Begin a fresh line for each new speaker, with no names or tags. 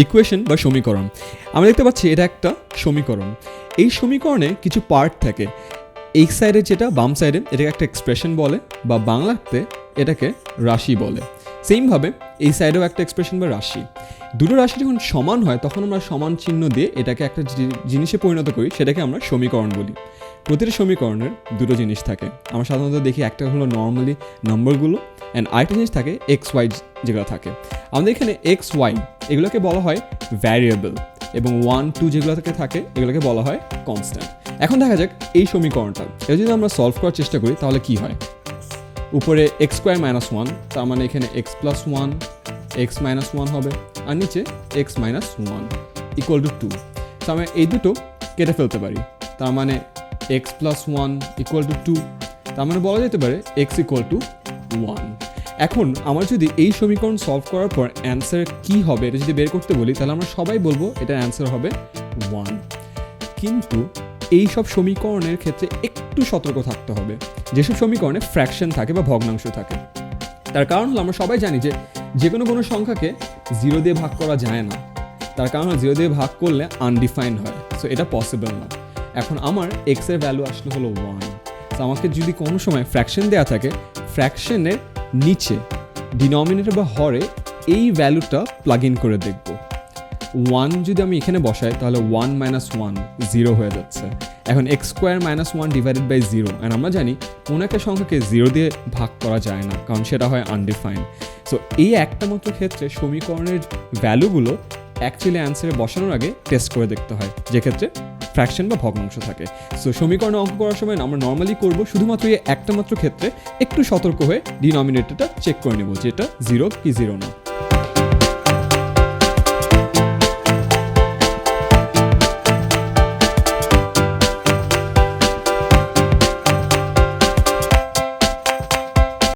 Equation বা সমীকরণ। আমরা দেখতে পাচ্ছি এটা একটা সমীকরণ। এই সমীকরণে কিছু পার্ট থাকে, এই সাইডে যেটা বাম সাইডে এটাকে একটা এক্সপ্রেশন বলে, বা বাংলাতে এটাকে রাশি বলে। সেমভাবে এই সাইডেও একটা এক্সপ্রেশন বা রাশি। দুটো রাশি যখন সমান হয় তখন আমরা সমান চিহ্ন দিয়ে এটাকে একটা জিনিসে পরিণত করি, সেটাকে আমরা সমীকরণ বলি। প্রতিটা সমীকরণের দুটো জিনিস থাকে। আমরা সাধারণত দেখি একটা হলো নর্মালি নম্বরগুলো, অ্যান্ড আরেকটা জিনিস থাকে এক্স ওয়াই যেগুলো থাকে। আমাদের এখানে এক্স ওয়াই এগুলোকে বলা হয় ভ্যারিয়েবল, এবং 1 2 যেগুলো থাকে এগুলোকে বলা হয় কনস্ট্যান্ট। এখন দেখা যাক এই সমীকরণটা এটা যদি আমরা সলভ করার চেষ্টা করি তাহলে কি হয়। উপরে এক্স স্কোয়ার মাইনাস 1, তার মানে এখানে এক্স প্লাস 1 এক্স মাইনাস 1 হবে, আর নিচে এক্স মাইনাস 1 ইকুয়াল টু 2। তো আমরা এই দুটো কেটে ফেলতে পারি, তার মানে এক্স প্লাস 1 ইকুয়াল টু 2, তার মানে বলা যেতে পারে এক্স ইকুয়াল টু 1। এখন আমার যদি এই সমীকরণ সলভ করার পর অ্যান্সার কী হবে এটা যদি বের করতে বলি, তাহলে আমরা সবাই বলবো এটার অ্যান্সার হবে 1। কিন্তু এই সব সমীকরণের ক্ষেত্রে একটু সতর্ক থাকতে হবে। যেসব সমীকরণে ফ্র্যাকশন থাকে বা ভগ্নাংশ থাকে, তার কারণ হলো আমরা সবাই জানি যে কোনো সংখ্যাকে 0 দিয়ে ভাগ করা যায় না। তার কারণ হলো 0 দিয়ে ভাগ করলে আনডিফাইন্ড হয়, সো এটা পসিবল না। এখন আমার এক্সের ভ্যালু আসলে হলো 1। তো আমাকে যদি কোনো সময় ফ্র্যাকশন দেওয়া থাকে, ফ্র্যাকশনের নিচে ডিনোমিনেটর বা হরে এই ভ্যালুটা প্লাগ ইন করে দেখব। 1 যদি আমি এখানে বসাই তাহলে 1 মাইনাস 1 0 হয়ে যাচ্ছে। এখন X square minus 1 divided by 0, and আমরা জানি কোনো একটা সংখ্যাকে 0 দিয়ে ভাগ করা যায় না, কারণ সেটা হয় আনডিফাইন্ড। সো এই একটা মাত্র ক্ষেত্রে সমীকরণের ভ্যালুগুলো অ্যাকচুয়ালি অ্যান্সারে বসানোর আগে টেস্ট করে দেখতে হয়, যে ক্ষেত্রে ফ্র্যাকশন বা ভগ্নাংশ থাকে। সো সমীকরণে অঙ্ক করার সময় আমরা নর্মালি করব শুধুমাত্র এই একটা মাত্র ক্ষেত্রে একটু সতর্ক হয়ে ডিনোমিনেটরটা চেক করে নেব যে এটা 0 কি 0 না।